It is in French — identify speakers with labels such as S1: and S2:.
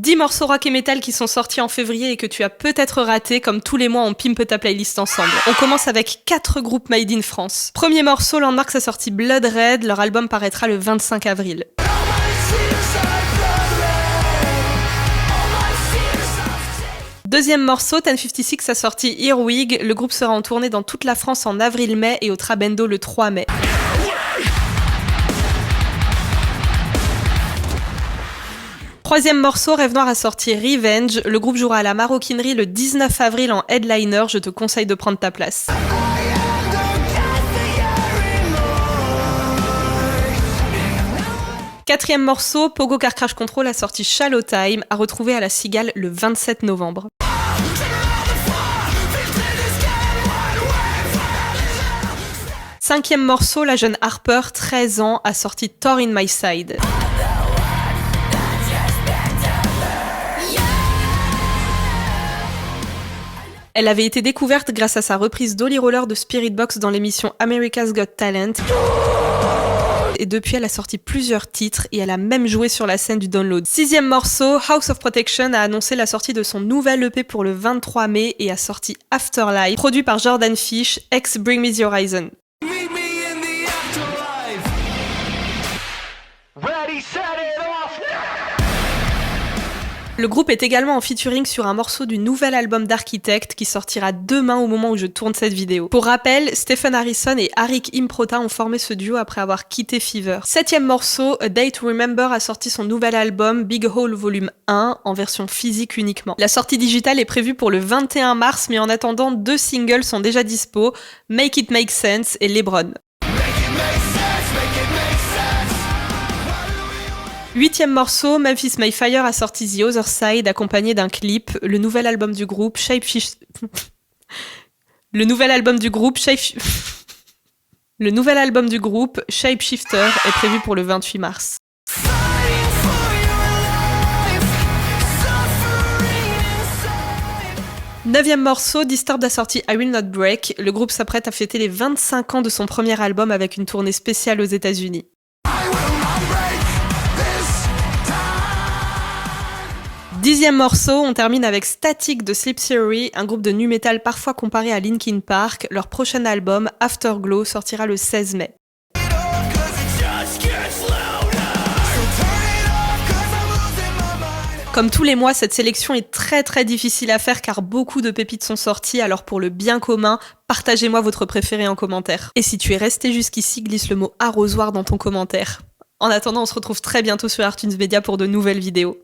S1: 10 morceaux rock et metal qui sont sortis en février et que tu as peut-être raté, comme tous les mois on pimpe ta playlist ensemble. On commence avec 4 groupes made in France. Premier morceau, Landmark a sorti Blood Red, leur album paraîtra le 25 avril. Deuxième morceau, 1056 a sorti Earwig, le groupe sera en tournée dans toute la France en avril-mai et au Trabendo le 3 mai. Troisième morceau, Rêve Noir a sorti Revenge, le groupe jouera à la Maroquinerie le 19 avril en headliner, je te conseille de prendre ta place. Quatrième morceau, Pogo Car Crash Control a sorti Shallow Time, à retrouver à la Cigale le 27 novembre. Cinquième morceau, la jeune Harper, 13 ans, a sorti Thor in My Side. Elle avait été découverte grâce à sa reprise d'Holly Roller de Spirit Box dans l'émission America's Got Talent. Et depuis, elle a sorti plusieurs titres et elle a même joué sur la scène du download. Sixième morceau, House of Protection a annoncé la sortie de son nouvel EP pour le 23 mai et a sorti Afterlife, produit par Jordan Fish, ex Bring Me The Horizon. Le groupe est également en featuring sur un morceau du nouvel album d'Architect qui sortira demain au moment où je tourne cette vidéo. Pour rappel, Stephen Harrison et Arik Improta ont formé ce duo après avoir quitté Fever. Septième morceau, A Day to Remember a sorti son nouvel album Big Hole Volume 1 en version physique uniquement. La sortie digitale est prévue pour le 21 mars, mais en attendant, 2 singles sont déjà dispo, Make It Make Sense et Lebron. Huitième morceau, Memphis May Fire a sorti The Other Side accompagné d'un clip. Le nouvel album du groupe Shapeshifter est prévu pour le 28 mars. Neuvième morceau, Disturbed a sorti I Will Not Break. Le groupe s'apprête à fêter les 25 ans de son premier album avec une tournée spéciale aux États-Unis. Dixième morceau, on termine avec Static de Sleep Theory, un groupe de nu metal parfois comparé à Linkin Park. Leur prochain album, Afterglow, sortira le 16 mai. Comme tous les mois, cette sélection est très difficile à faire car beaucoup de pépites sont sorties, alors pour le bien commun, partagez-moi votre préféré en commentaire. Et si tu es resté jusqu'ici, glisse le mot arrosoir dans ton commentaire. En attendant, on se retrouve très bientôt sur Artunes Media pour de nouvelles vidéos.